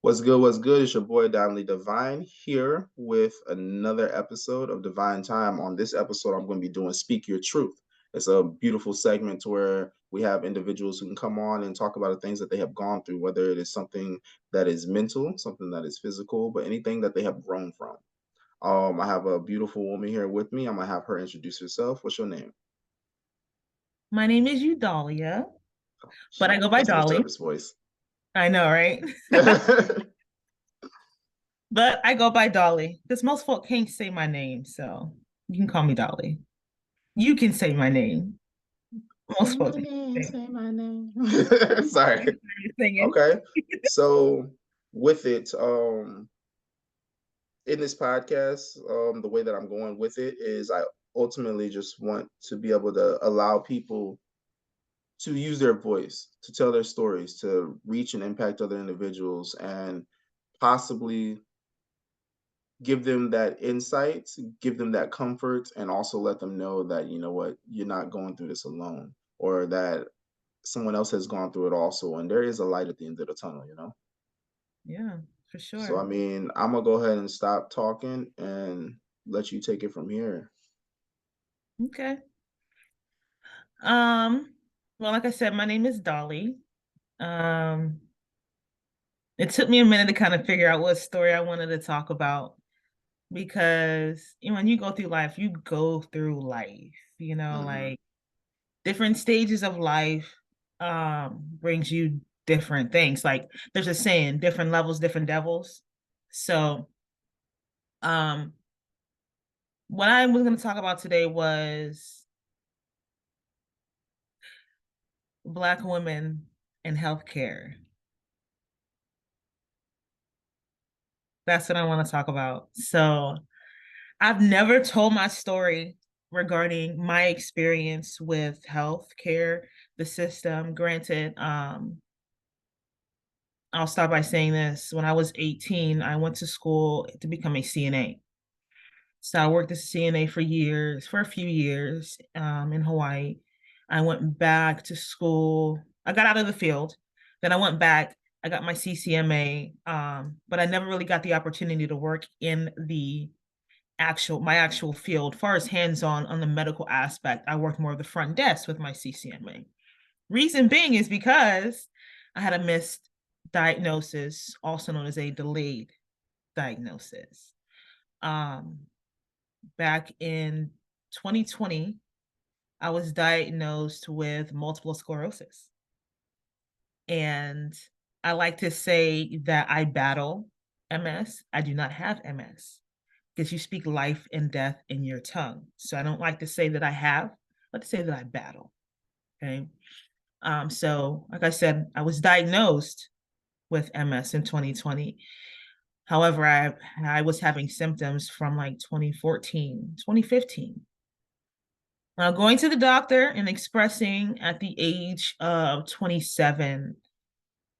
What's good? What's good? It's your boy Danli Divine here with another episode of Divine Time. On this episode, I'm going to be doing Speak Your Truth. It's a beautiful segment where we have individuals who can come on and talk about the things that they have gone through, whether it is something that is mental, something that is physical, but anything that they have grown from. I have a beautiful woman here with me. I'm going to have her introduce herself. What's your name? My name is Eulalia, but I go by Customer Dolly. service voice. I know, right? But I go by Dolly because most folk can't say my name, so you can call me Dolly. You can say my name. Say Most my folks can name, say say my name. Sorry. you're singing. Okay. So with it, in this podcast, the way that I'm going with it is I ultimately just want to be able to allow people to use their voice, to tell their stories, to reach and impact other individuals and possibly give them that insight, give them that comfort, and also let them know that, you know what, you're not going through this alone, or that someone else has gone through it also. And there is a light at the end of the tunnel, you know? Yeah, for So, I sure. mean, I'm going to go ahead and stop talking and let you take it from here. Okay. Um, well, like I said, my name is Dolly. Um, it took me a minute to kind of figure out what story I wanted to talk about because when you go through life, you go through life, Mm-hmm. like different stages of life brings you different things. Like there's a saying, different levels, different devils. So um what I was going to talk about today was Black women in healthcare. That's what I want to talk about. So I've never told my story regarding my experience with healthcare, the system. Granted, I'll start by saying this. When I was 18, I went to school to become a CNA. So I worked as a CNA for a few years in Hawaii. I went back to school. I got out of the field. Then I went back. I got my CCMA, but I never really got the opportunity to work in my actual field. As far as hands-on on the medical aspect, I worked more of the front desk with my CCMA. Reason being is because I had a missed diagnosis, also known as a delayed diagnosis. Um, Back in 2020, I was diagnosed with multiple sclerosis. And I like to say that I battle MS. I do not have MS because you speak life and death in your tongue. So I don't like to say that I have, I like to say that I battle. Okay. So like I said, I was diagnosed with MS in 2020. However, I was having symptoms from like 2014, 2015. Going to the doctor and expressing at the age of 27,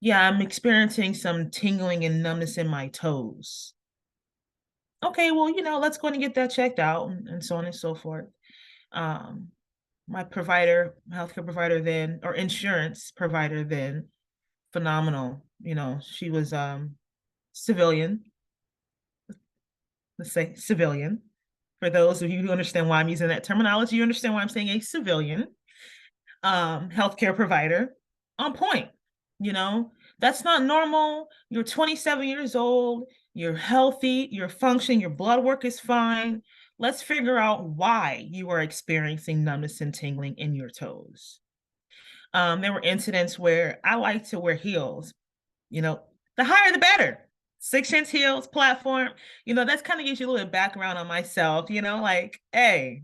yeah, I'm experiencing some tingling and numbness in my toes. Okay, well, let's go and get that checked out and so on and so forth. Um, my healthcare provider then, or insurance provider then, phenomenal. She was civilian, let's say civilian. For those of you who understand why I'm using that terminology, you understand why I'm saying a civilian healthcare provider on point. You know, that's not normal. You're 27 years old, you're healthy, you're functioning, your blood work is fine. Let's figure out why you are experiencing numbness and tingling in your toes. There were incidents where I like to wear heels, the higher the better. 6-inch heels, platform, that's kind of gives you a little background on myself, like, hey,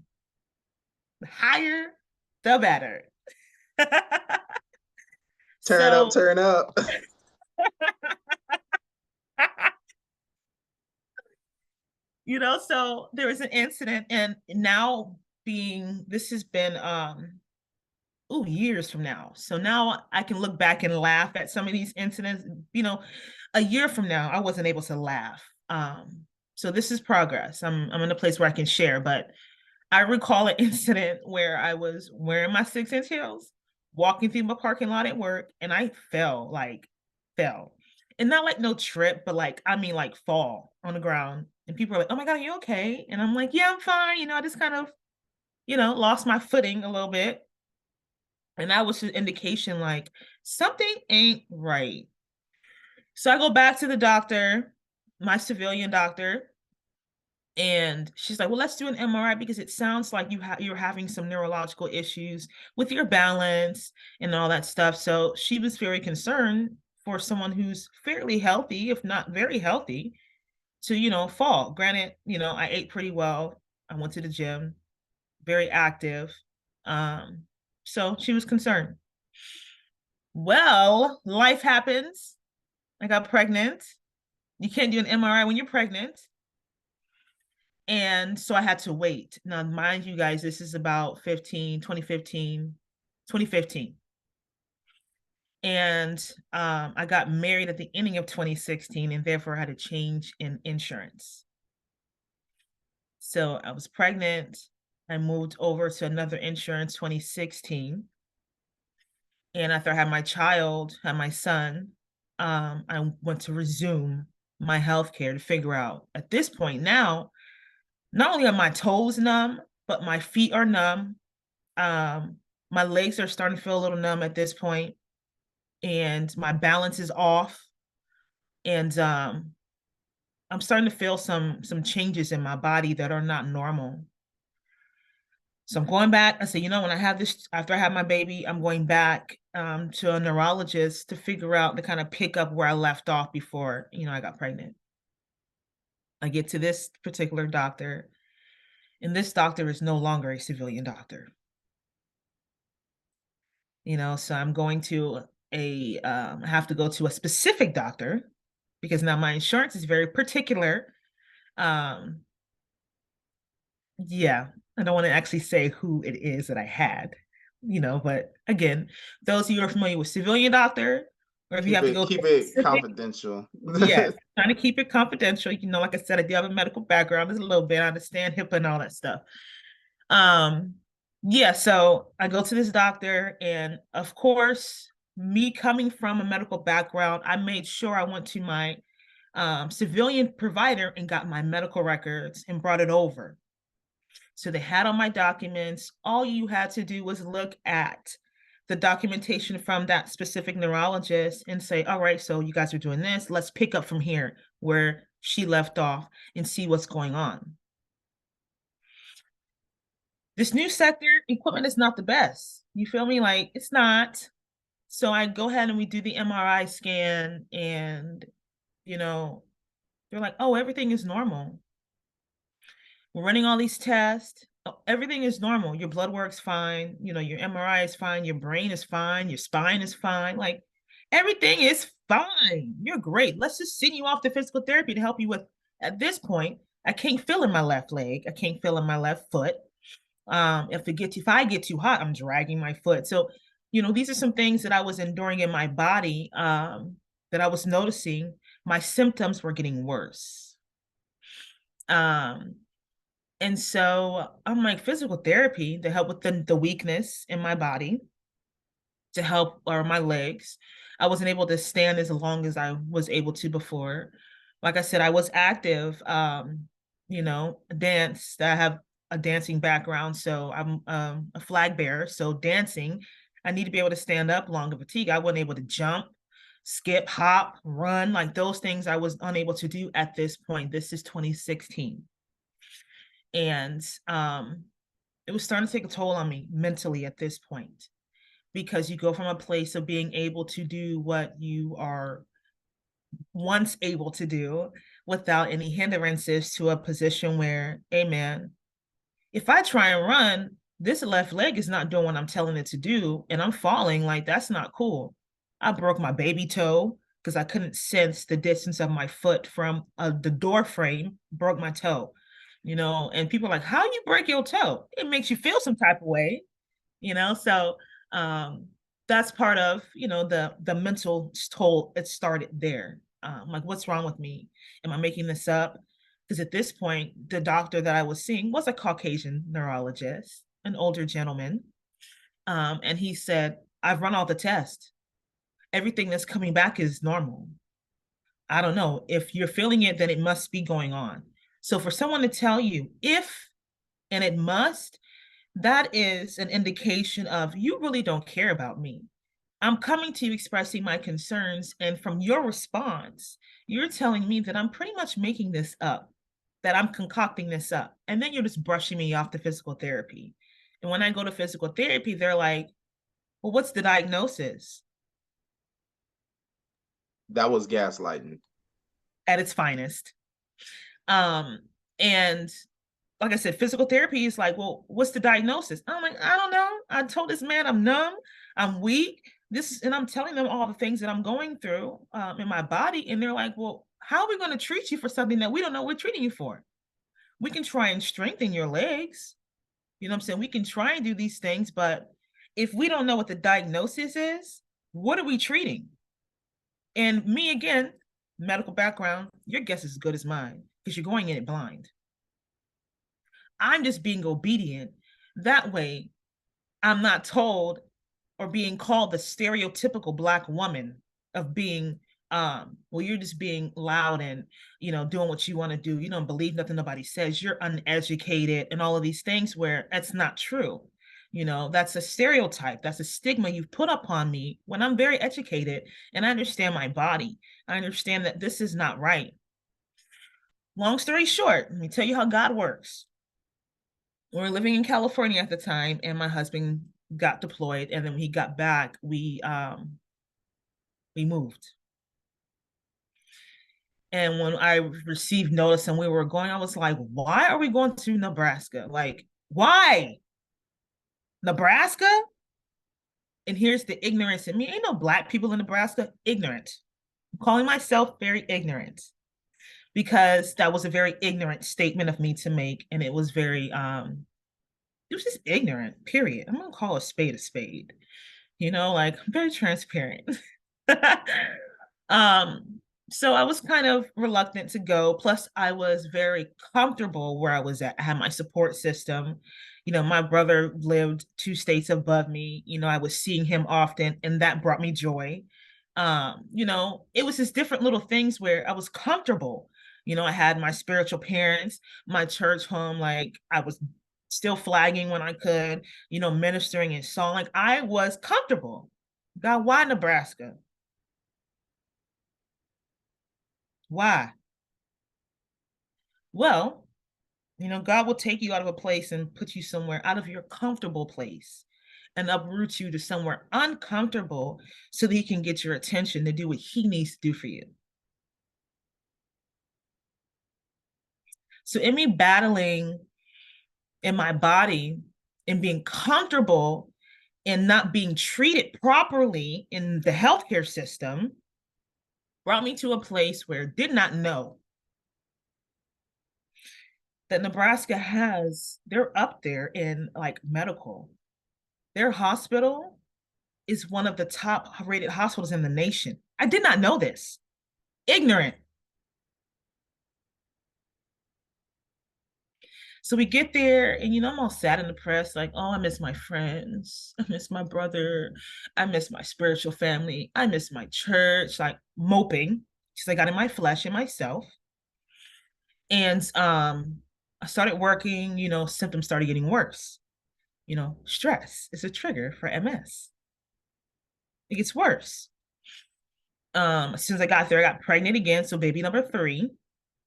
the higher, the better. Turn up, So, turn up. so there was an incident, and now this has been years from now. So now I can look back and laugh at some of these incidents. A year from now, I wasn't able to laugh. So this is progress. I'm in a place where I can share, but I recall an incident where I was wearing my 6-inch heels, walking through my parking lot at work, and I fell. and not like no trip, but like, I mean, like fall on the ground. And people are like, oh my God, are you okay? And I'm like, yeah, I'm fine. I just kind of, lost my footing a little bit. And that was an indication like something ain't right. So I go back to the doctor, my civilian doctor, and she's like, well, let's do an MRI because it sounds like you're having some neurological issues with your balance and all that stuff. So she was very concerned for someone who's fairly healthy, if not very healthy, to, fall. Granted, I ate pretty well. I went to the gym, very active. Um, so she was concerned. Well, life happens. I got pregnant. You can't do an MRI when you're pregnant. And so I had to wait. Now, mind you guys, this is about 2015. And I got married at the ending of 2016, and therefore I had a change in insurance. So I was pregnant. I moved over to another insurance 2016. And after I had my child, had my son, I went to resume my healthcare to figure out at this point now, not only are my toes numb, but my feet are numb. Um, my legs are starting to feel a little numb at this point, and my balance is off. And I'm starting to feel some changes in my body that are not normal. So I'm going back. I said, when I have this, after I have my baby, I'm going back to a neurologist to figure out, to kind of pick up where I left off before, I got pregnant. I get to this particular doctor, and this doctor is no longer a civilian doctor. So I'm going to I have to go to a specific doctor because now my insurance is very particular. Um, yeah, I don't want to actually say who it is that I had, but again, those of you who are familiar with civilian doctor, or if you Keep have to it go to keep a it specific, confidential. yes, trying to keep it confidential. Like I said, I do have a medical background, just a little bit. I understand HIPAA and all that stuff. Um, yeah, so I go to this doctor, and of course, me coming from a medical background, I made sure I went to my civilian provider and got my medical records and brought it over. So they had all my documents. All you had to do was look at the documentation from that specific neurologist and say, all right, so you guys are doing this. Let's pick up from here where she left off and see what's going on. This new sector equipment is not the best. You feel me? Like, it's not. So I go ahead and we do the MRI scan, and you know they're like, oh, everything is normal. We're running all these tests. Oh, everything is normal. Your blood work's fine. Your MRI is fine. Your brain is fine. Your spine is fine. Like, everything is fine. You're great. Let's just send you off to physical therapy to help you with. At this point, I can't feel in my left leg. I can't feel in my left foot. If I get too hot, I'm dragging my foot. So, these are some things that I was enduring in my body, that I was noticing my symptoms were getting worse. Um, and so I'm like, physical therapy to help with the weakness in my body, to help, or my legs. I wasn't able to stand as long as I was able to before. Like I said, I was active, dance. I have a dancing background, so I'm a flag bearer. So dancing, I need to be able to stand up longer fatigue. I wasn't able to jump, skip, hop, run, like those things I was unable to do at this point. This is 2016. And it was starting to take a toll on me mentally at this point, because you go from a place of being able to do what you are once able to do without any hindrances to a position where, hey man, if I try and run, this left leg is not doing what I'm telling it to do, and I'm falling, like that's not cool. I broke my baby toe because I couldn't sense the distance of my foot from the door frame, broke my toe, and people are like, how you break your toe? It makes you feel some type of way, so um that's part of the mental toll. It started there. Like, what's wrong with me? Am I making this up? Because at this point, the doctor that I was seeing was a Caucasian neurologist, an older gentleman. And he said, I've run all the tests. Everything that's coming back is normal. I don't know. If you're feeling it, then it must be going on. So for someone to tell you if and it must, that is an indication of you really don't care about me. I'm coming to you expressing my concerns, and from your response, you're telling me that I'm pretty much making this up, that I'm concocting this up. And then you're just brushing me off to physical therapy. And when I go to physical therapy, they're like, well, what's the diagnosis? That was gaslighting. At its finest. Um, and like I said, physical therapy is like, well, what's the diagnosis? I'm like, I don't know. I told this man I'm numb, I'm weak. And I'm telling them all the things that I'm going through in my body. And they're like, well, how are we going to treat you for something that we don't know we're treating you for? We can try and strengthen your legs. You know what I'm saying? We can try and do these things, but if we don't know what the diagnosis is, what are we treating? And me again, medical background, your guess is as good as mine because you're going in it blind. I'm just being obedient. That way, I'm not told or being called the stereotypical Black woman of being, well, you're just being loud and, doing what you want to do. You don't believe nothing nobody says. You're uneducated and all of these things where that's not true. That's a stereotype. That's a stigma you've put upon me when I'm very educated and I understand my body. I understand that this is not right. Long story short, let me tell you how God works. We were living in California at the time, and my husband got deployed. And then when he got back, we moved. And when I received notice and we were going, I was like, why are we going to Nebraska? Like, why? Nebraska? And here's the ignorance in me. Ain't no Black people in Nebraska. Ignorant. I'm calling myself very ignorant because that was a very ignorant statement of me to make. And it was it was just ignorant, period. I'm gonna call a spade a spade. Like I'm very transparent. um, so I was kind of reluctant to go. Plus, I was very comfortable where I was at. I had my support system. My brother lived 2 states above me. I was seeing him often, and that brought me joy. It was just different little things where I was comfortable. I had my spiritual parents, my church home, like I was still flagging when I could, ministering in song. Like I was comfortable. God, why Nebraska? Why? Well, God will take you out of a place and put you somewhere out of your comfortable place and uproot you to somewhere uncomfortable so that he can get your attention to do what he needs to do for you. So in me battling in my body and being comfortable and not being treated properly in the healthcare system brought me to a place where I did not know that Nebraska they're up there in like medical. Their hospital is one of the top rated hospitals in the nation. I did not know this. Ignorant. So we get there, and I'm all sad and depressed, like, oh, I miss my friends. I miss my brother. I miss my spiritual family. I miss my church, like moping because I got in my flesh and myself. And I started working, symptoms started getting worse. Stress is a trigger for MS. It gets worse. As soon as I got there, I got pregnant again. So baby number 3,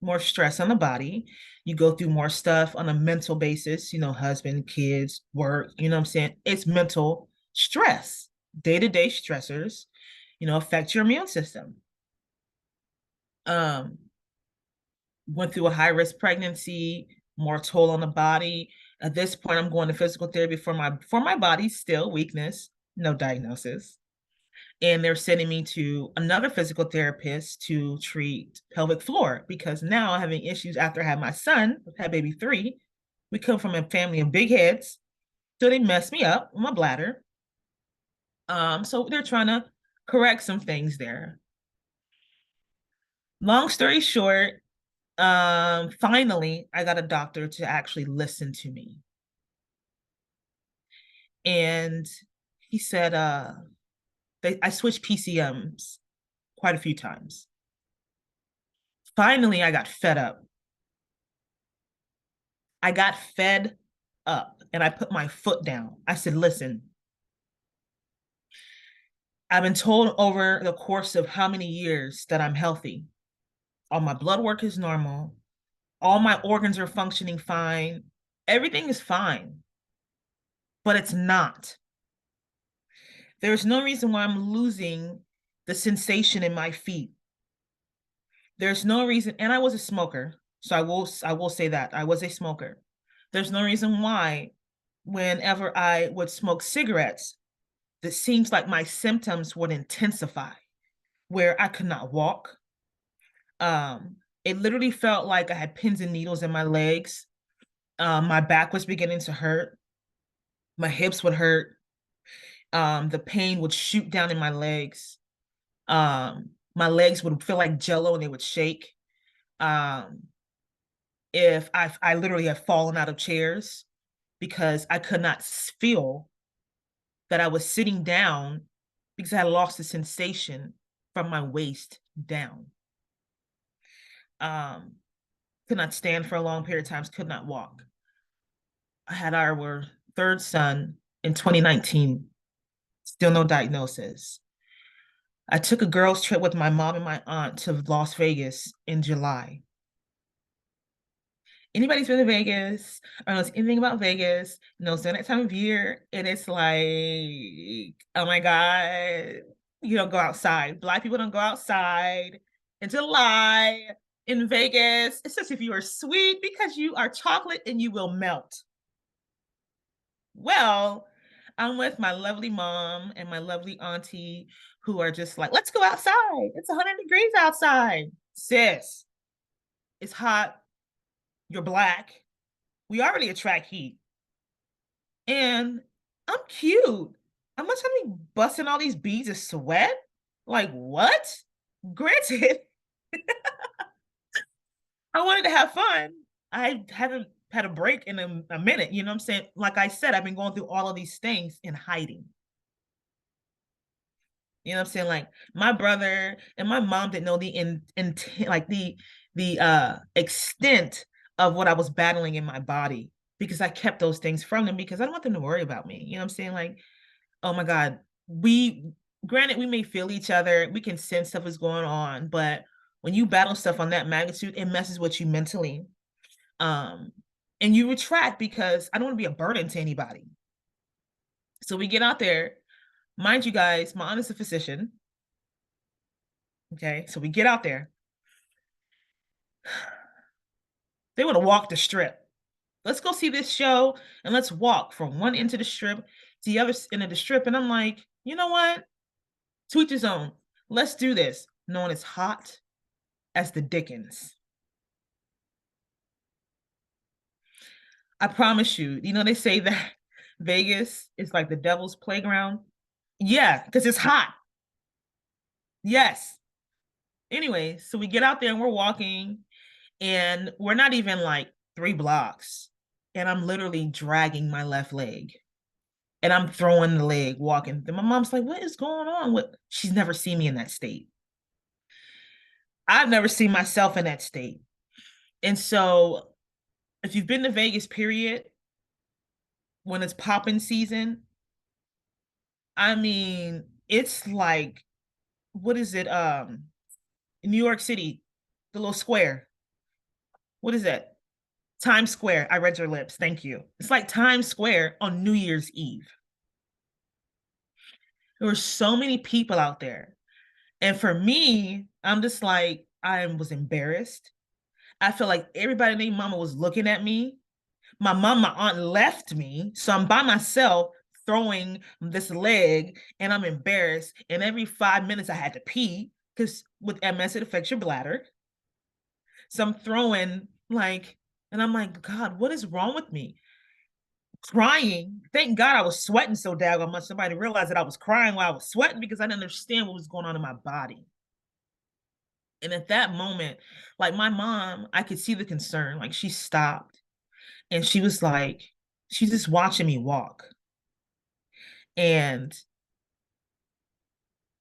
more stress on the body. You go through more stuff on a mental basis, husband, kids, work, you know what I'm saying? It's mental stress, day-to-day stressors, affect your immune system. Um, Went through a high-risk pregnancy, more toll on the body. At this point, I'm going to physical therapy for my body, still weakness, no diagnosis. And they're sending me to another physical therapist to treat pelvic floor because now I'm having issues after I had my son, had baby 3. We come from a family of big heads, so they messed me up with my bladder. So they're trying to correct some things there. Long story short, finally I got a doctor to actually listen to me. And he said, I switched PCMs quite a few times. Finally, I got fed up. I got fed up and I put my foot down. I said, listen, I've been told over the course of how many years that I'm healthy. All my blood work is normal. All my organs are functioning fine. Everything is fine, but it's not. There's no reason why I'm losing the sensation in my feet. There's no reason, and I was a smoker, so I will say that I was a smoker. There's no reason why whenever I would smoke cigarettes, it seems like my symptoms would intensify, where I could not walk. It literally felt like I had pins and needles in my legs. My back was beginning to hurt. My hips would hurt. The pain would shoot down in my legs. My legs would feel like jello and they would shake. Um, if I literally have fallen out of chairs because I could not feel that I was sitting down because I had lost the sensation from my waist down. Um, could not stand for a long period of times, could not walk. I had our third son in 2019, still no diagnosis. I took a girls' trip with my mom and my aunt to Las Vegas in July. Anybody's been to Vegas or knows anything about Vegas knows that time of year, and it's like, oh my God, you don't go outside. Black people don't go outside in July in Vegas. It's just if you are sweet because you are chocolate and you will melt. Well, I'm with my lovely mom and my lovely auntie who are just like, let's go outside. It's 100 degrees outside. Sis, it's hot. You're black. We already attract heat. And I'm cute. I'm not trying to be busting all these beads of sweat. Like, what? Granted, I wanted to have fun. I haven't had a break in a minute. You know what I'm saying? Like I said, I've been going through all of these things in hiding. You know what I'm saying? Like my brother and my mom didn't know the like the extent of what I was battling in my body because I kept those things from them because I don't want them to worry about me. You know what I'm saying? Like, oh my God, we granted we may feel each other, we can sense stuff is going on, but when you battle stuff on that magnitude, it messes with you mentally. Um, and you retract because I don't want to be a burden to anybody. So we get out there. Mind you guys, my aunt is a physician. Okay, so we get out there. They want to walk the strip. Let's go see this show and let's walk from one end of the strip to the other end of the strip. And I'm like, you know what? To each his own. Let's do this. Knowing it's hot as the Dickens. I promise you, they say that Vegas is like the devil's playground. Yeah, because it's hot. Yes. Anyway, so we get out there and we're walking, and we're not even like 3 blocks. And I'm literally dragging my left leg. And I'm throwing the leg, walking. And my mom's like, what is going on? What? She's never seen me in that state. I've never seen myself in that state. And so if you've been to Vegas, period, when it's popping season, I mean, it's like, what is it? In New York City, the little square. What is that? Times Square. I read your lips. Thank you. It's like Times Square on New Year's Eve. There were so many people out there. And for me, I'm just like, I was embarrassed. I feel like everybody named Mama was looking at me. My mom, my aunt left me. So I'm by myself throwing this leg and I'm embarrassed. And every 5 minutes I had to pee because with MS, it affects your bladder. So I'm throwing like, and I'm like, God, what is wrong with me? Crying. Thank God I was sweating so daggone much. Somebody realized that I was crying while I was sweating because I didn't understand what was going on in my body. And at that moment, like my mom, I could see the concern. Like she stopped and she was like, she's just watching me walk. And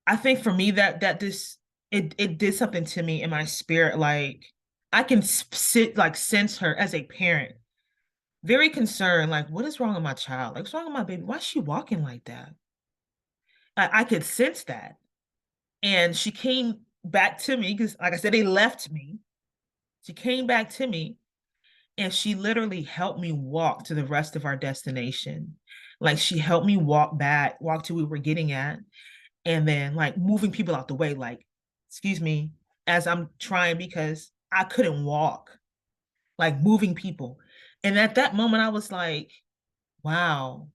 I think for me that this it did something to me in my spirit. Like I can sit like sense her as a parent, very concerned. Like, what is wrong with my child? Like, what's wrong with my baby? Why is she walking like that? I could sense that. And she came back to me because, like I said, they left me. She came back to me and she literally helped me walk to the rest of our destination. Like she helped me walk to where we were getting at, and then like moving people out the way, like, excuse me, as I'm trying because I couldn't walk, like moving people. And at that moment, I was like, wow,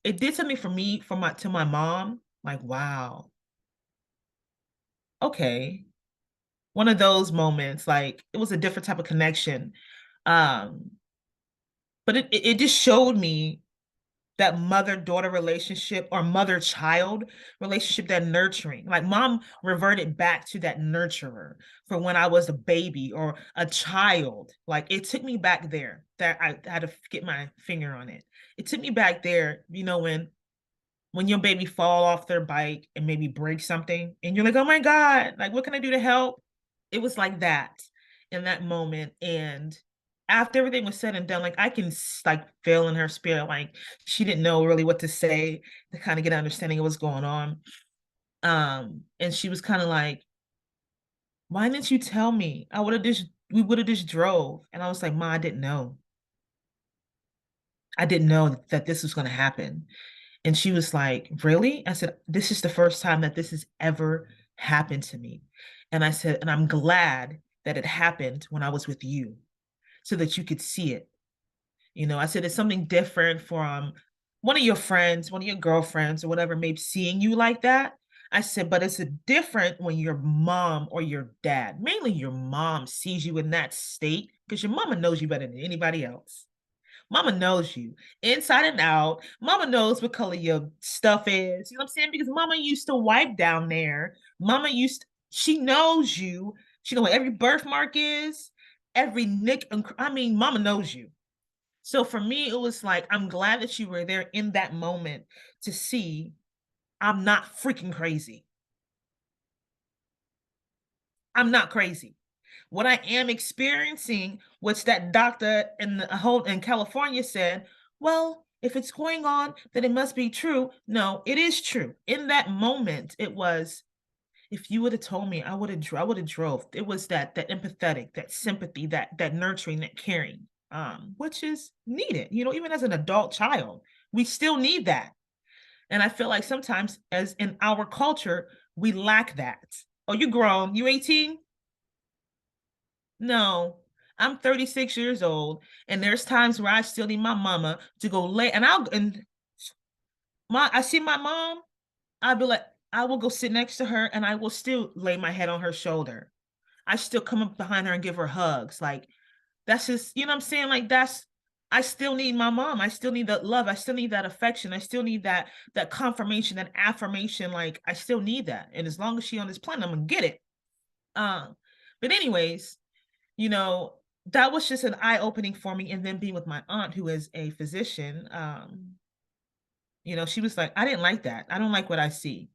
it did something for me, for my to my mom. Like, wow, okay. One of those moments, like it was a different type of connection. Um, but it just showed me that mother-daughter relationship or mother-child relationship, that nurturing. Like mom reverted back to that nurturer for when I was a baby or a child. Like it took me back there, that I had to get my finger on it. It took me back there, when your baby fall off their bike and maybe break something and you're like, oh my God, like what can I do to help? It was like that in that moment. And after everything was said and done, like I can like feel in her spirit, like she didn't know really what to say to kind of get an understanding of what's going on. And she was kind of like, why didn't you tell me? We would have just drove. And I was like, Ma, I didn't know. I didn't know that this was going to happen. And she was like, really? I said, this is the first time that this has ever happened to me. And I said, and I'm glad that it happened when I was with you so that you could see it. I said, it's something different from one of your friends, one of your girlfriends, or whatever, maybe seeing you like that. I said, but it's a different when your mom or your dad, mainly your mom, sees you in that state because your mama knows you better than anybody else. Mama knows you inside and out. Mama knows what color your stuff is. You know what I'm saying? Because mama used to wipe down there. She knows you. She knows what every birthmark is, every nick. I mean, mama knows you. So for me, it was like, I'm glad that you were there in that moment to see I'm not freaking crazy. I'm not crazy. What I am experiencing, which that doctor in California said, well, if it's going on, then it must be true. No, it is true. In that moment, it was, if you would have told me, I would have drove. It was that empathetic, that sympathy, that nurturing, that caring, which is needed, even as an adult child, we still need that. And I feel like sometimes as in our culture, we lack that. Oh, you grown, you 18? No, I'm 36 years old, and there's times where I still need my mama to go lay, and I see my mom, I'll be like, I will go sit next to her, and I will still lay my head on her shoulder. I still come up behind her and give her hugs. Like that's just, you know what I'm saying? Like I still need my mom. I still need that love. I still need that affection. I still need that confirmation, that affirmation. Like I still need that. And as long as she on this planet, I'm gonna get it. Um, but anyways, you know, that was just an eye opening for me. And then being with my aunt, who is a physician, she was like, I didn't like that. I don't like what I see.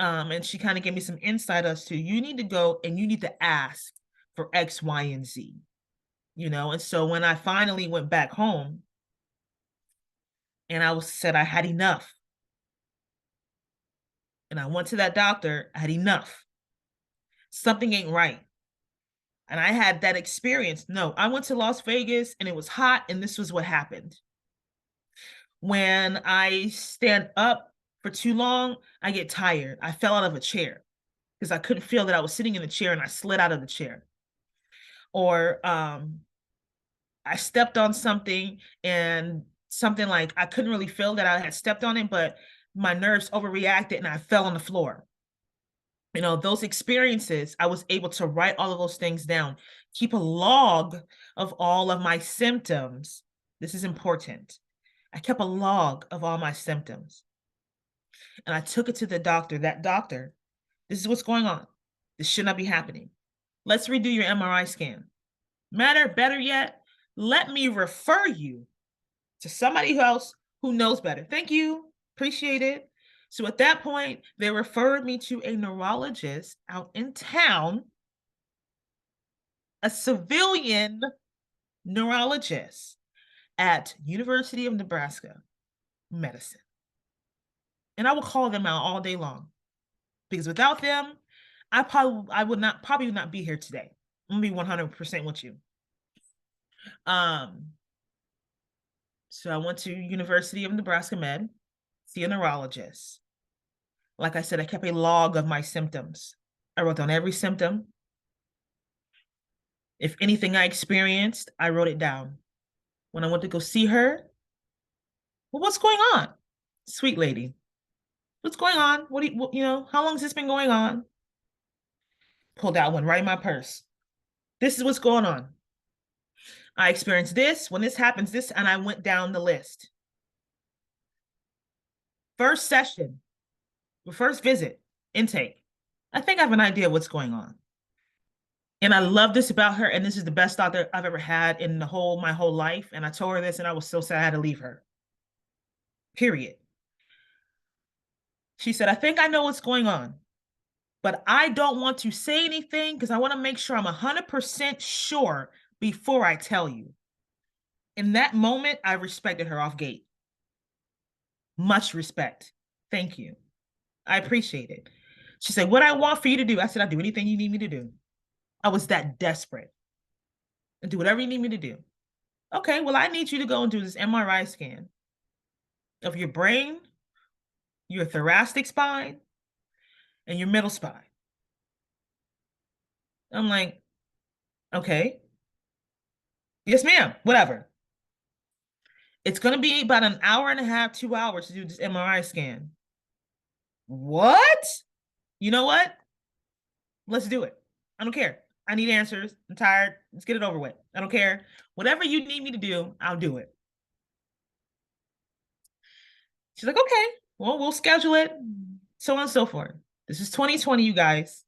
And she kind of gave me some insight as to you need to go and you need to ask for X, Y, and Z. And so when I finally went back home and I was said I had enough, and I went to that doctor, I had enough. Something ain't right. And I had that experience. No, I went to Las Vegas and it was hot, and this was what happened. When I stand up for too long, I get tired. I fell out of a chair because I couldn't feel that I was sitting in the chair and I slid out of the chair. Or I stepped on something and something like I couldn't really feel that I had stepped on it, but my nerves overreacted and I fell on the floor. Those experiences, I was able to write all of those things down, keep a log of all of my symptoms. This is important. I kept a log of all my symptoms and I took it to the doctor. That doctor, this is what's going on. This should not be happening. Let's redo your MRI scan. Better yet, let me refer you to somebody else who knows better. Thank you. Appreciate it. So at that point, they referred me to a neurologist out in town, a civilian neurologist at University of Nebraska Medicine. And I will call them out all day long because without them, I would not probably not be here today. I'm gonna be 100% with you. Um, so I went to University of Nebraska Med, see a neurologist. Like I said, I kept a log of my symptoms. I wrote down every symptom. If anything I experienced, I wrote it down. When I went to go see her, well, what's going on? Sweet lady. What's going on? What do you know, how long has this been going on? Pulled out one right in my purse. This is what's going on. I experienced this, when this happens, this, and I went down the list. First session, the first visit, intake. I think I have an idea what's going on. And I love this about her, and this is the best doctor I've ever had in my whole life. And I told her this, and I was so sad I had to leave her. Period. She said, I think I know what's going on, but I don't want to say anything because I want to make sure I'm 100% sure before I tell you. In that moment, I respected her off gate. Much respect. Thank you. I appreciate it. She said, what I want for you to do. I said, I'll do anything you need me to do. I was that desperate. And do whatever you need me to do. Okay, well, I need you to go and do this MRI scan of your brain, your thoracic spine, and your middle spine. I'm like, okay. Yes, ma'am. Whatever. It's going to be about an hour and a half, 2 hours to do this MRI scan. What? You know what? Let's do it. I don't care. I need answers. I'm tired. Let's get it over with. I don't care. Whatever you need me to do, I'll do it. She's like, okay, well, we'll schedule it. So on and so forth. This is 2020, you guys.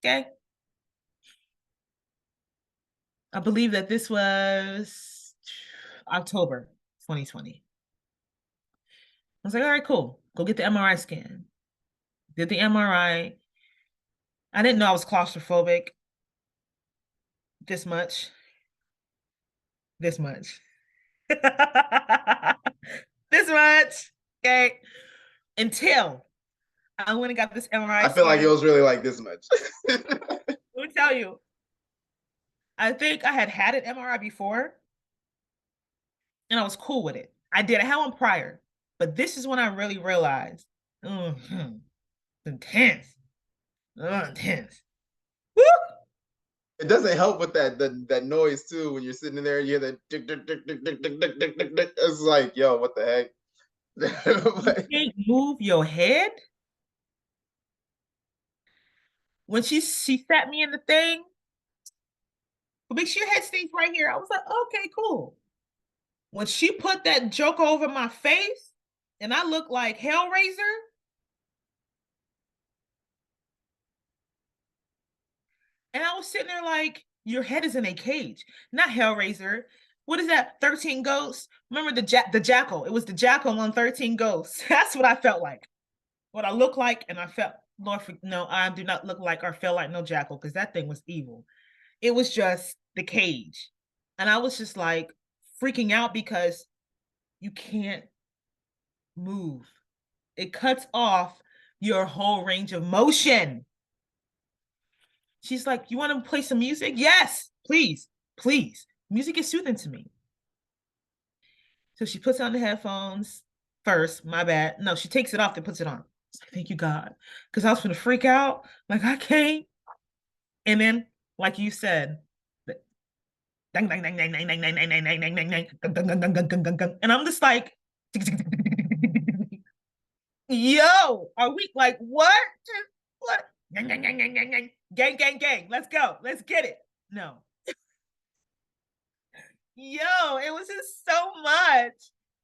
Okay. I believe that this was October 2020. I was like, all right, cool. Go get the MRI scan. Did the MRI. I didn't know I was claustrophobic. This much. This much. This much. Okay. Until I went and got this MRI I feel like it was really like this much. Let me tell you. I think I had an MRI before, and I was cool with it. I did. I had one prior, but this is when I really realized, intense, intense. Woo! It doesn't help with that noise too when you're sitting there and you hear that tick, tick, tick, tick, tick, tick, tick, tick, tick, tick. It's like, yo, what the heck? You can't move your head. When she sat me in the thing, but make sure your head stays right here. I was like, okay, cool. When she put that joke over my face and I looked like Hellraiser, and I was sitting there like, your head is in a cage, not Hellraiser. What is that? 13 Ghosts? Remember the jackal? It was the jackal on 13 Ghosts. That's what I felt like. What I looked like, and I felt, Lord, no, I do not look like or feel like no jackal because that thing was evil. It was just the cage. And I was just like freaking out because you can't move. It cuts off your whole range of motion. She's like, you want to play some music? Yes, please, please. Music is soothing to me. So she puts on the headphones first. My bad. No, she takes it off and puts it on. Like, thank you, God. Because I was going to freak out. Like, I can't. And then, like you said, and I'm just like, yo, are we like, what? What? Gang, gang, gang. Let's go. Let's get it. No. Yo, it was just so much.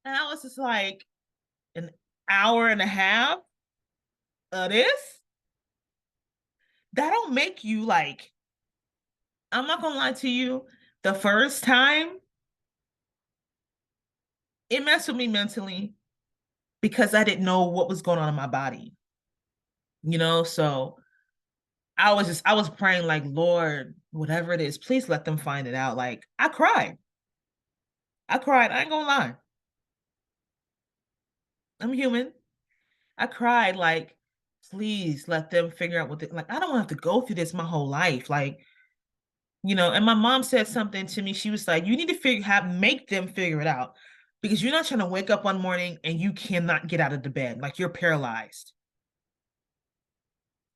And I was just like, an hour and a half of this? That don't make you like, I'm not gonna lie to you, the first time, it messed with me mentally because I didn't know what was going on in my body, so I was praying like, Lord, whatever it is, please let them find it out. Like I cried. I ain't gonna lie. I'm human. I cried like, please let them figure out like, I don't want to have to go through this my whole life. Like, and my mom said something to me. She was like, you need to make them figure it out because you're not trying to wake up one morning and you cannot get out of the bed. Like you're paralyzed.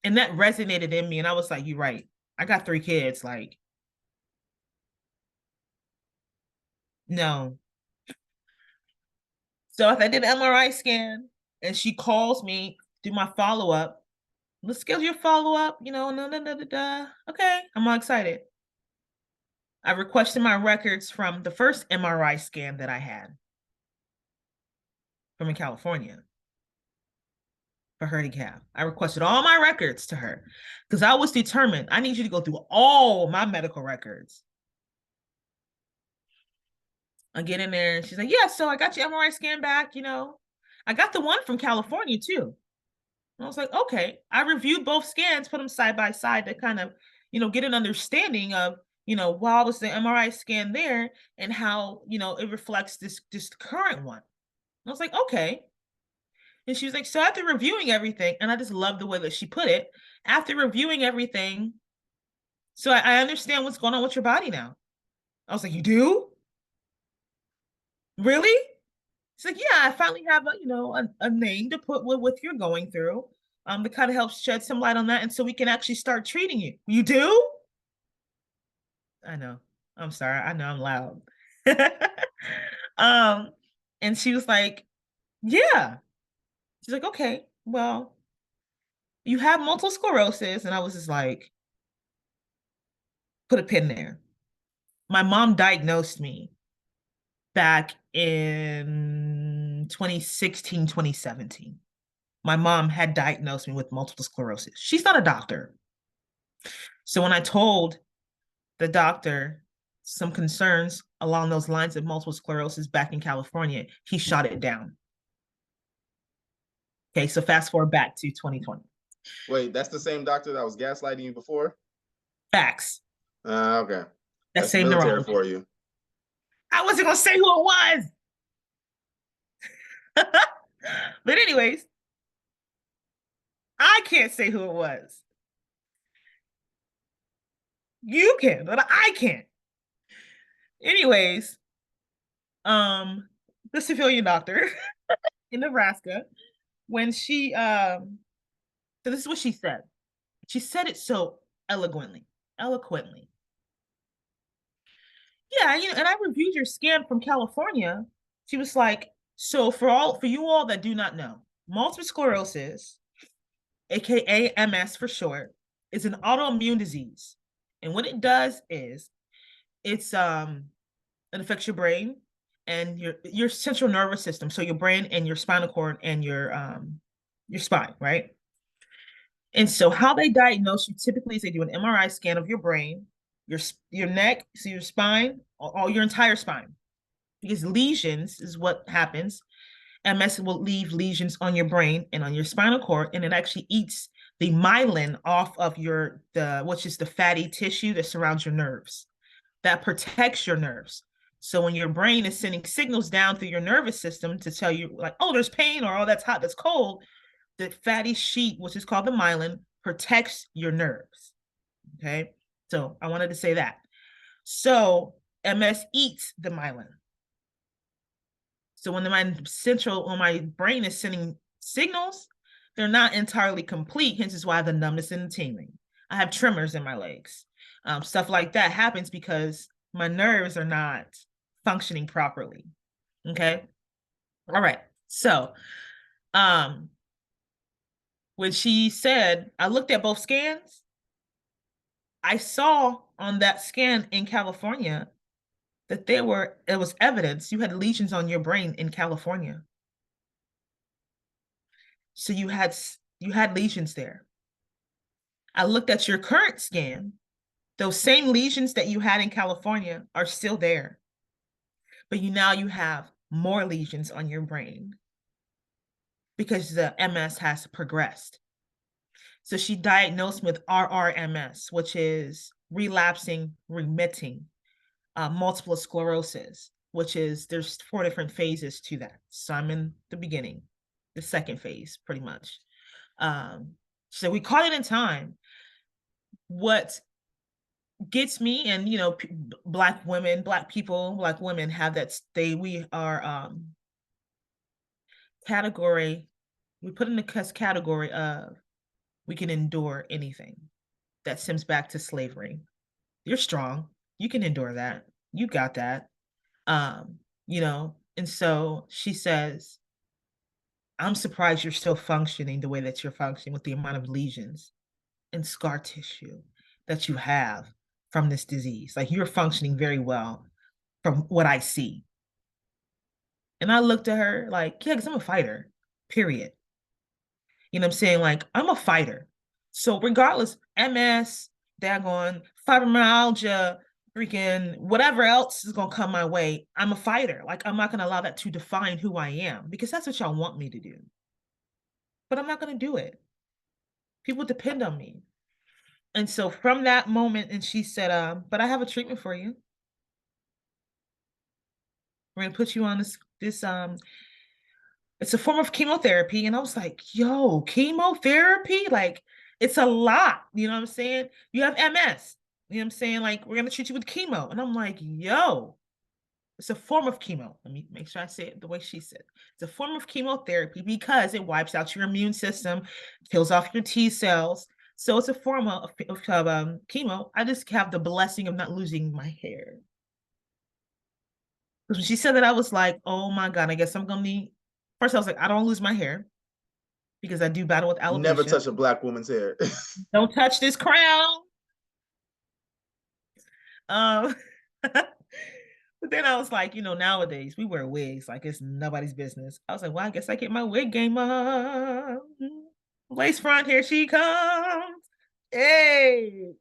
And that resonated in me. And I was like, you're right. I got 3 kids. Like, no. So if I did an MRI scan and she calls me, do my follow-up, let's schedule your follow-up, Okay, I'm all excited. I requested my records from the first MRI scan that I had from in California for her to have. I requested all my records to her because I was determined. I need you to go through all my medical records. I get in there and she's like, yeah, so I got your MRI scan back, I got the one from California too. And I was like, okay. I reviewed both scans, put them side by side to kind of, get an understanding of, why was the MRI scan there and how, it reflects this current one. And I was like, okay. And she was like, so after reviewing everything, and I just love the way that she put it, after reviewing everything, so I understand what's going on with your body now. I was like, you do? Really? She's like, yeah, I finally have a name to put with you're going through. To kind of help shed some light on that. And so we can actually start treating you. You do? I know. I'm sorry. I know I'm loud. um, and she was like, yeah. She's like, okay, well, you have multiple sclerosis. And I was just like, put a pin there. My mom diagnosed me back in 2016, 2017. My mom had diagnosed me with multiple sclerosis. She's not a doctor. So when I told the doctor some concerns along those lines of multiple sclerosis back in California, he shot it down. Okay, so fast forward back to 2020. Wait, that's the same doctor that was gaslighting you before? Facts. Okay. That That's same military neurologist. for you. I wasn't gonna say who it was. But anyways, I can't say who it was. You can, but I can't. Anyways, the civilian doctor in Nebraska, when so this is what she said. She said it so eloquently. Yeah, and I reviewed your scan from California. She was like, so for you all that do not know, multiple sclerosis, aka MS for short, is an autoimmune disease. And what it does is it affects your brain and your central nervous system. So your brain and your spinal cord and your spine, right? And so how they diagnose you typically is they do an MRI scan of your brain, your neck, so your spine, all your entire spine. Because lesions is what happens. MS will leave lesions on your brain and on your spinal cord, and it actually eats the myelin off of which is the fatty tissue that surrounds your nerves, that protects your nerves. So when your brain is sending signals down through your nervous system to tell you like, oh, there's pain or oh, that's hot, that's cold, the fatty sheet, which is called the myelin, protects your nerves. Okay. So I wanted to say that. So MS eats the myelin. So when my brain is sending signals, they're not entirely complete. Hence is why the numbness and the tingling. I have tremors in my legs. Stuff like that happens because my nerves are not functioning properly. Okay. All right. So, when she said, I looked at both scans, I saw on that scan in California that it was evidence you had lesions on your brain in California. So you had lesions there. I looked at your current scan. Those same lesions that you had in California are still there. But you have more lesions on your brain because the MS has progressed. So she diagnosed with RRMS, which is relapsing remitting multiple sclerosis, which is there's 4 different phases to that. So I'm in the beginning, the second phase, pretty much. So we caught it in time. What gets me, and Black women, Black people, Black women have that we are category, we put in the category of we can endure anything that stems back to slavery. You're strong. You can endure that. You got that. And so she says, I'm surprised you're still functioning the way that you're functioning with the amount of lesions and scar tissue that you have from this disease. Like you're functioning very well from what I see. And I looked at her like, yeah, because I'm a fighter, period. You know what I'm saying? Like, I'm a fighter. So regardless, MS, daggone, fibromyalgia, freaking whatever else is gonna come my way, I'm a fighter. Like, I'm not gonna allow that to define who I am because that's what y'all want me to do. But I'm not gonna do it. People depend on me. And so from that moment, and she said, but I have a treatment for you. We're gonna put you on this it's a form of chemotherapy. And I was like, yo, chemotherapy? Like, it's a lot. You know what I'm saying? You have MS. You know what I'm saying? Like, we're going to treat you with chemo. And I'm like, yo, it's a form of chemo. Let me make sure I say it the way she said. It's a form of chemotherapy because it wipes out your immune system, kills off your T cells. So it's a form of chemo. I just have the blessing of not losing my hair. Because when she said that, I was like, oh my God, I guess I'm going to need. First, I was like, I don't lose my hair because I do battle with Never alopecia. touch a Black woman's hair. Don't touch this crown. Um, but then I was like, nowadays we wear wigs like it's nobody's business. I was like, well, I guess I get my wig game up. Lace front, here she comes. Hey.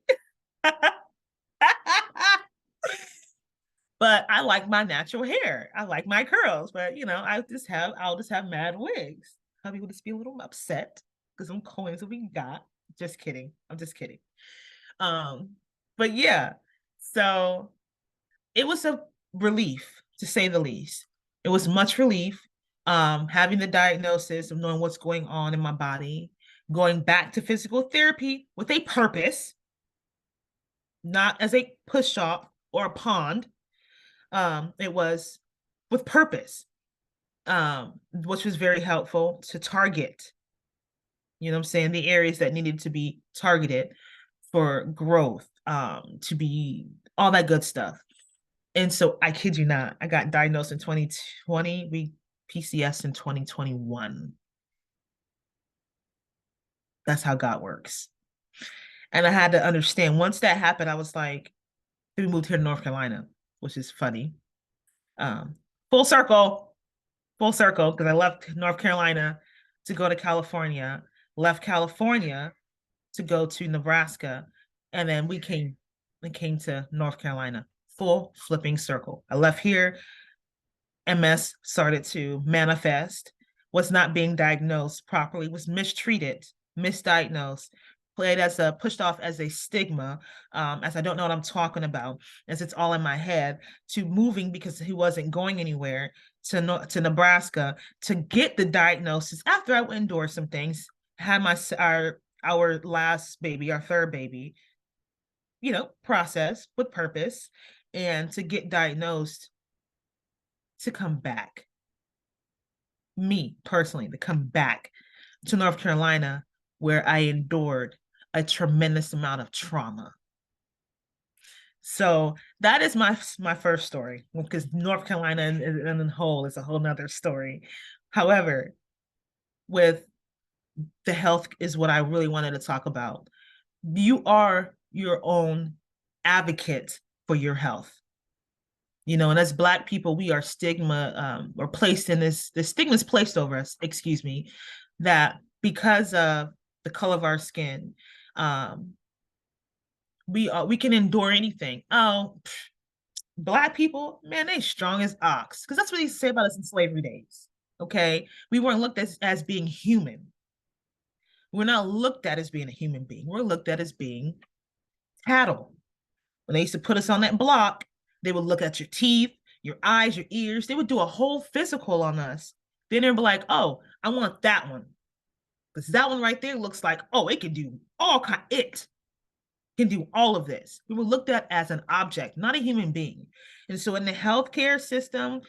But I like my natural hair. I like my curls, but I'll just have mad wigs. Hubby will just be a little upset because some coins that we got. Just kidding. I'm just kidding. Um, but yeah, so it was a relief to say the least. It was much relief. Having the diagnosis of knowing what's going on in my body, going back to physical therapy with a purpose, not as a push off or a pond. It was with purpose, which was very helpful to target, I'm saying, the areas that needed to be targeted for growth, to be all that good stuff. And so I kid you not, I got diagnosed in 2020, we PCS in 2021. That's how God works. And I had to understand once that happened, I was like, we moved here to North Carolina, which is funny. Um, full circle, because I left North Carolina to go to California, left California to go to Nebraska, and then we came to North Carolina. Full flipping circle. I left here, MS started to manifest, was not being diagnosed properly, was mistreated, misdiagnosed, played as a pushed off as a stigma, as I don't know what I'm talking about, as it's all in my head, to moving because he wasn't going anywhere to Nebraska to get the diagnosis after I endured some things, had our last baby, our third baby, process with purpose, and to get diagnosed, to come back, me personally, to come back to North Carolina where I endured a tremendous amount of trauma. So that is my first story, because North Carolina in the whole is a whole nother story. However, with the health is what I really wanted to talk about. You are your own advocate for your health. And as Black people, we are stigma, or placed in the stigma is placed over us, excuse me, that because of the color of our skin, we can endure anything. Oh, Black people, man, they strong as ox. Because that's what they say about us in slavery days. Okay. We weren't looked at as being human. We're not looked at as being a human being. We're looked at as being cattle. When they used to put us on that block, they would look at your teeth, your eyes, your ears. They would do a whole physical on us. Then they'd be like, oh, I want that one. Because that one right there looks like, oh, it can do all kind, it can do all of this. We were looked at as an object, not a human being. And so in the healthcare system,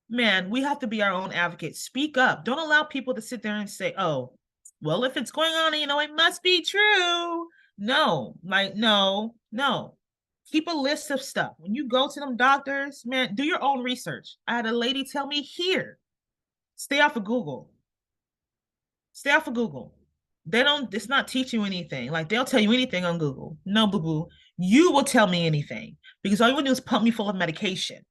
man, we have to be our own advocates. Speak up. Don't allow people to sit there and say, oh, well, if it's going on, it must be true. No, like, no, no. Keep a list of stuff. When you go to them doctors, man, do your own research. I had a lady tell me here, stay off of Google. Stay off of Google. It's not teach you anything. Like they'll tell you anything on Google. No, boo boo. You will tell me anything because all you want to do is pump me full of medication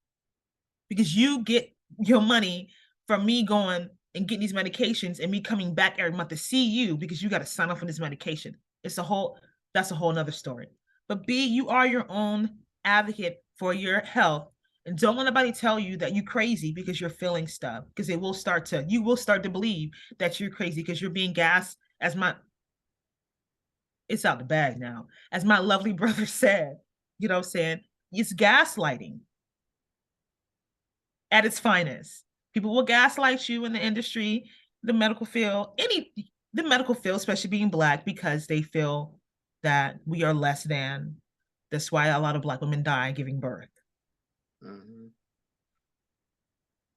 because you get your money from me going and getting these medications and me coming back every month to see you because you got to sign off on this medication. That's a whole nother story. But B, you are your own advocate for your health. And don't let anybody tell you that you're crazy because you're feeling stuff. Because you will start to believe that you're crazy because you're being gassed it's out the bag now. As my lovely brother said, what I'm saying? It's gaslighting at its finest. People will gaslight you in the industry, the medical field, the medical field, especially being Black, because they feel that we are less than. That's why a lot of Black women die giving birth. Mm-hmm.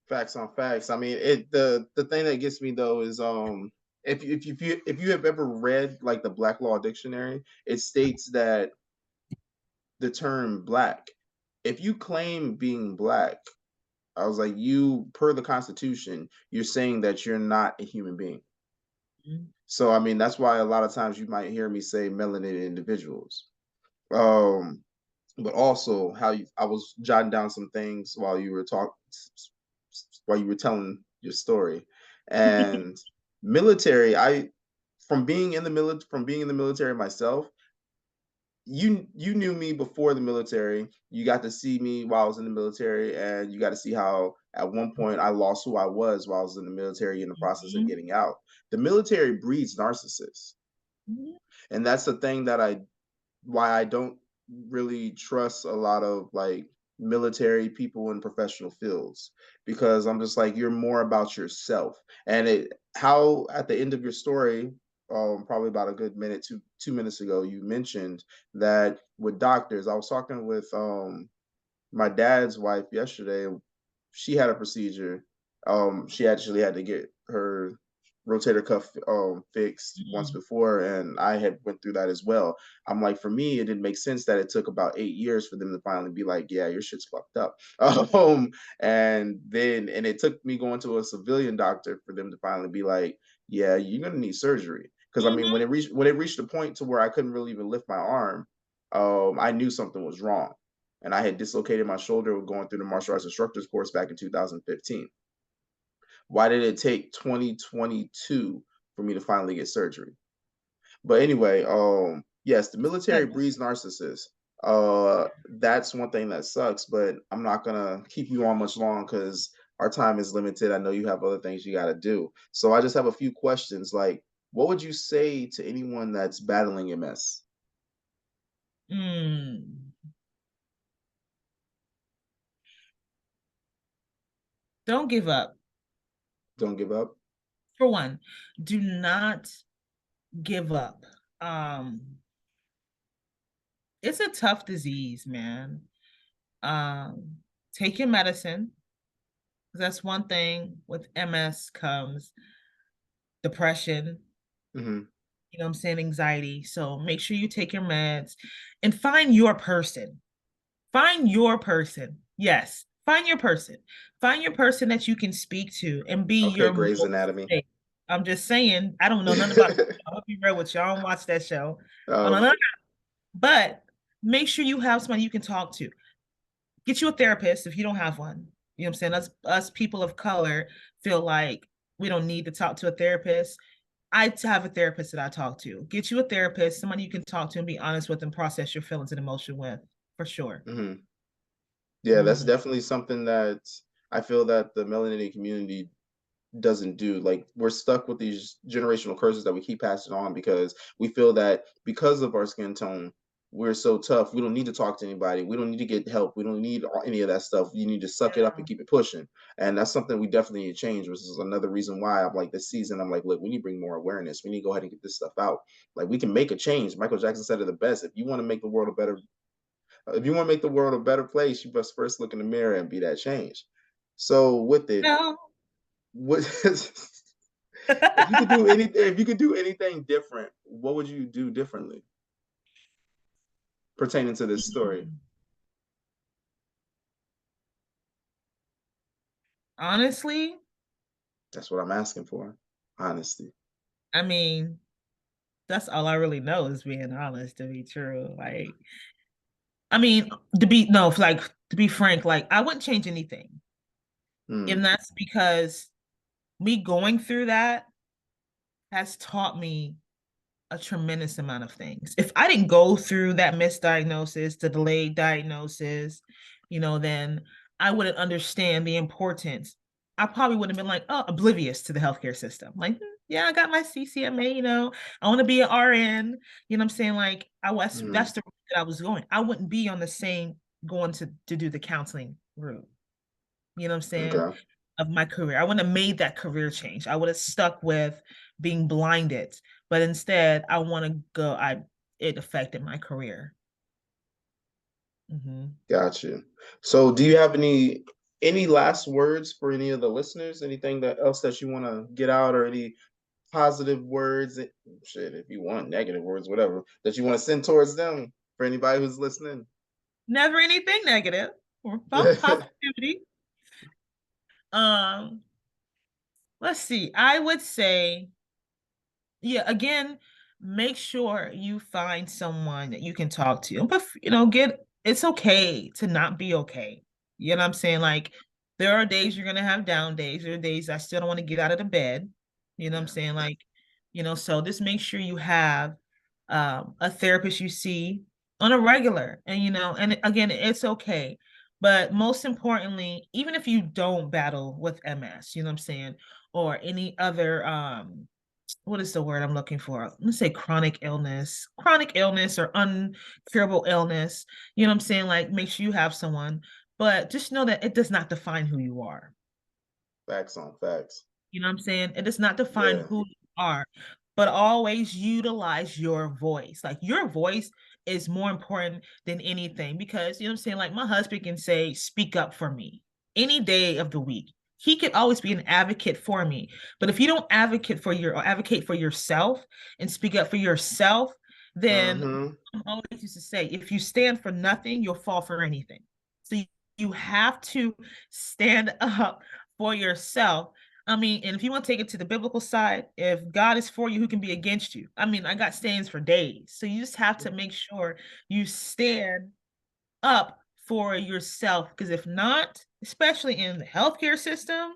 Facts on facts. I mean, the thing that gets me though is if you have ever read like the Black Law Dictionary, it states that the term Black, if you claim being Black, I was like, you, per the Constitution, you're saying that you're not a human being. Mm-hmm. So, I mean, that's why a lot of times you might hear me say melanated individuals. But also I was jotting down some things while you were telling your story. And military, from being in the military myself, you knew me before the military. You got to see me while I was in the military, and you got to see how at one point I lost who I was while I was in the military in the process of getting out. The military breeds narcissists. And that's the thing why I don't really trust a lot of like military people in professional fields, because I'm just like, you're more about yourself. And how at the end of your story, probably about a good minute, 2 minutes ago, you mentioned that with doctors. I was talking with my dad's wife yesterday. She had a procedure. She actually had to get her rotator cuff fixed once before, and I had went through that as well. I'm like, for me, it didn't make sense that it took about 8 years for them to finally be like, yeah, your shit's fucked up. And it took me going to a civilian doctor for them to finally be like, yeah, you're gonna need surgery. Because I mean, when it reached the point to where I couldn't really even lift my arm, I knew something was wrong. And I had dislocated my shoulder going through the martial arts instructor's course back in 2015. Why did it take 2022 for me to finally get surgery? But anyway, yes, the military breeds narcissists. That's one thing that sucks, but I'm not gonna keep you on much long because our time is limited. I know you have other things you gotta do. So I just have a few questions. Like, what would you say to anyone that's battling MS? Don't give up. Don't give up. For one, do not give up. It's a tough disease, man. Take your medicine. That's one thing. With MS comes depression. You know what I'm saying? Anxiety. So make sure you take your meds and find your person. Find your person. Yes. Find your person. Find your person that you can speak to and be Okay, your Grey's Anatomy. safe. I'm just saying, I don't know nothing about it. I'll be real with you. I don't watch that show. But make sure you have somebody you can talk to. Get you a therapist if you don't have one. You know what I'm saying? Us people of color feel like we don't need to talk to a therapist. I have a therapist that I talk to. Get you a therapist, somebody you can talk to and be honest with and process your feelings and emotion with, for sure. Yeah, that's Mhm. definitely something that I feel that the melanated community doesn't do. Like we're stuck with these generational curses that we keep passing on because we feel that because of our skin tone, we're so tough. We don't need to talk to anybody. We don't need to get help. We don't need any of that stuff. You need to suck it up and Yeah. keep it pushing. And that's something we definitely need to change, which is another reason why I'm like this season, I'm like, look, we need to bring more awareness. We need to go ahead and get this stuff out. Like we can make a change. Michael Jackson said it the best. If you want to make the world a better place, you must first look in the mirror and be that change. So with it, No. what if you could do anything, if you could do anything different, what would you do differently pertaining to this story? Honestly, That's what I'm asking for. Honesty. I mean, that's all I really know is being honest, to be true. Like, I mean, to be no, like to be frank, like I wouldn't change anything. And Hmm. that's because me going through that has taught me a tremendous amount of things. If I didn't go through that misdiagnosis, the delayed diagnosis, then I wouldn't understand the importance. I probably would have been like, oh, oblivious to the healthcare system. Like, yeah, I got my CCMA, I want to be an RN. You know what I'm saying? Like, Hmm. that's the route that I was going. I wouldn't be on the same going to do the counseling route. You know what I'm saying? Okay. Of my career. I wouldn't have made that career change. I would have stuck with being blinded. But instead, I want to go, it affected my career. Hmm. Got you. So do you have any last words for any of the listeners? Anything that else that you want to get out or any positive words? Shit, if you want negative words, whatever, that you want to send towards them for anybody who's listening. Never anything negative or positivity. Um, let's see. I would say, yeah, again, make sure you find someone that you can talk to. But it's okay to not be okay. You know what I'm saying? Like there are days you're gonna have down days. There are days I still don't want to get out of the bed. You know what I'm Yeah. saying? Like, so just make sure you have a therapist you see on a regular. And again, it's okay. But most importantly, even if you don't battle with MS, you know what I'm saying, or any other what is the word I'm looking for? Let's say chronic illness or uncurable illness. You know what I'm saying? Like make sure you have someone, but just know that it does not define who you are. Facts on facts. You know what I'm saying? It does not define Yeah. who you are, but always utilize your voice. Like your voice is more important than anything because you know what I'm saying? Like my husband can say, speak up for me any day of the week. He could always be an advocate for me. But if you don't advocate for yourself and speak up for yourself, then Mm-hmm. I always used to say, if you stand for nothing, you'll fall for anything. So you have to stand up for yourself. I mean, and if you want to take it to the biblical side, if God is for you, who can be against you? I mean, I got stands for days. So you just have to make sure you stand up for yourself. Because if not, especially in the healthcare system,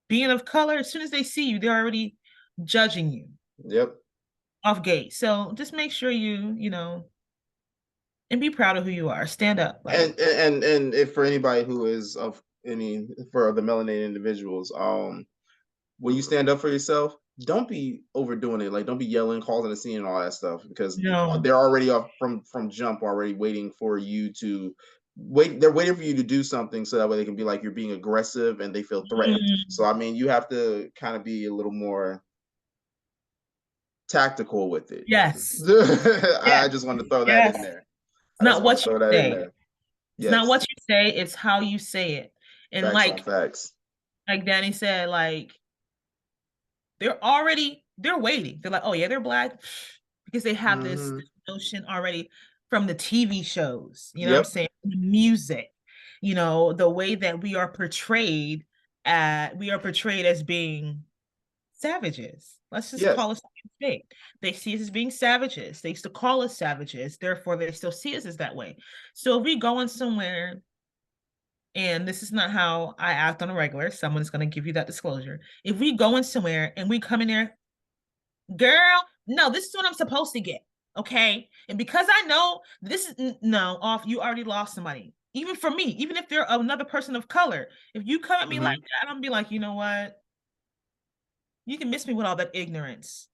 being of color, as soon as they see you, they're already judging you Yep. off gate. So just make sure and be proud of who you are. Stand up. Like, And if for anybody who is of any for the melanated individuals, when you stand up for yourself, don't be overdoing it. Like don't be yelling, causing a scene, and all that stuff because no. they're already off from jump, already waiting for you to wait. They're waiting for you to do something so that way they can be like you're being aggressive and they feel threatened. So Mm, I mean, you have to kind of be a little more tactical with it. yes. Yes. I just wanted to throw that Yes. in there. It's I just not want to what you throw that in say. there. It's not Yes, what you say, it's how you say it. And facts on facts. like Danny said, like they're waiting. They're like, oh yeah, they're black because they have Hmm. this notion already from the TV shows, you know what I'm Yep. saying? The music, the way that we are portrayed as being savages. Let's just Yes. call us spade. They see us as being savages. They used to call us savages. Therefore, they still see us as that way. So if we go in somewhere, and this is not how I act on a regular, someone's going to give you that disclosure. If we go in somewhere and we come in there, girl, no, this is what I'm supposed to get. Okay. And because I know this is no off, you already lost somebody. Even for me, even if they're another person of color, if you come at me like Mhm. that, I'm gonna be like, "You know what? You can miss me with all that ignorance.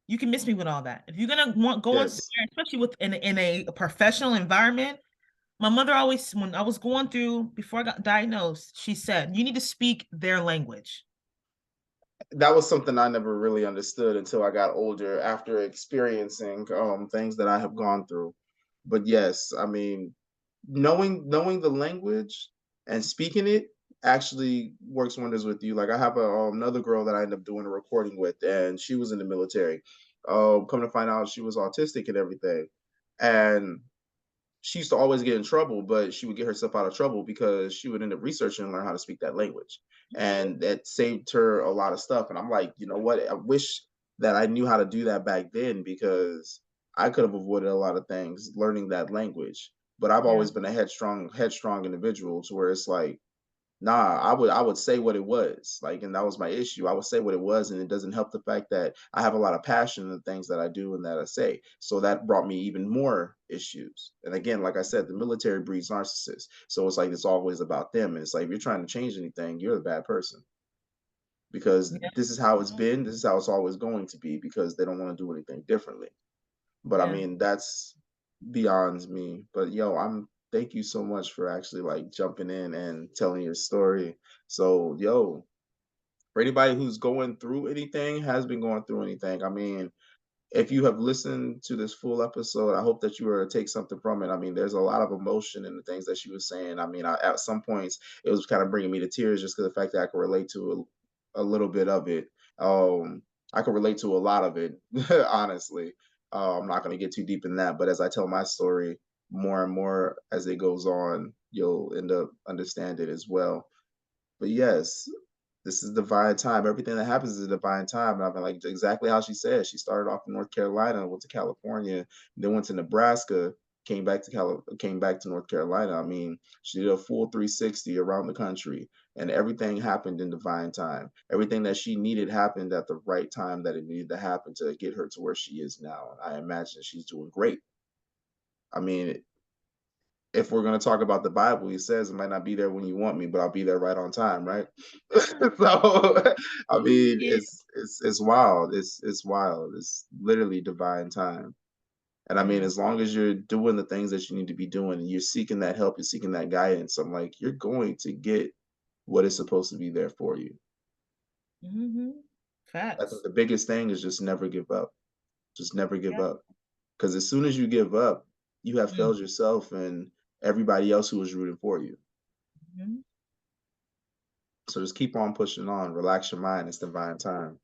You can miss me with all that. If you're gonna want going Yes. somewhere, especially with in a professional environment." My mother always, when I was going through before I got diagnosed, she said, "You need to speak their language." That was something I never really understood until I got older after experiencing, things that I have gone through. But yes, I mean, knowing the language and speaking it actually works wonders with you. Like I have another girl that I ended up doing a recording with, and she was in the military. Come to find out, she was autistic and everything, and she used to always get in trouble, but she would get herself out of trouble because she would end up researching and learn how to speak that language. Mhm. And that saved her a lot of stuff. And I'm like, you know what? I wish that I knew how to do that back then because I could have avoided a lot of things learning that language. But I've Yeah, always been a headstrong individual to where it's like, nah, I would say what it was, like, and that was my issue. I would say what it was, and it doesn't help the fact that I have a lot of passion in the things that I do and that I say. So that brought me even more issues. And again, like I said, the military breeds narcissists. So it's like it's always about them. And it's like if you're trying to change anything, you're a bad person because yeah, this is how it's mhm, been. This is how it's always going to be because they don't want to do anything differently. But I yeah, mean, that's beyond me. But yo, I'm thank you so much for actually like jumping in and telling your story. So, yo, for anybody who's going through anything, has been going through anything, I mean, if you have listened to this full episode, I hope that you were to take something from it. I mean, there's a lot of emotion in the things that she was saying. I mean, at some points, it was kind of bringing me to tears just because the fact that I could relate to a little bit of it. I could relate to a lot of it, honestly. I'm not going to get too deep in that, but as I tell my story more and more as it goes on, you'll end up understand it as well. But yes, this is divine time. Everything that happens is a divine time. And I've been like exactly how she said. She started off in North Carolina, went to California, then went to Nebraska, came back to North Carolina. I mean, she did a full 360 around the country, and everything happened in divine time. Everything that she needed happened at the right time that it needed to happen to get her to where she is now. And I imagine she's doing great. I mean, if we're going to talk about the Bible, he says it might not be there when you want me, but I'll be there right on time, right? So, I mean, yeah, it's wild. It's wild. It's literally divine time. And I mean, yeah, as long as you're doing the things that you need to be doing and you're seeking that help, you're seeking that guidance, I'm like, you're going to get what is supposed to be there for you. mhm, I think facts. the biggest thing is just never give up. Just never give Yeah, up. Because as soon as you give up, you have mm, failed yourself and everybody else who was rooting for you. mhm, So just keep on pushing on. Relax your mind. It's divine time.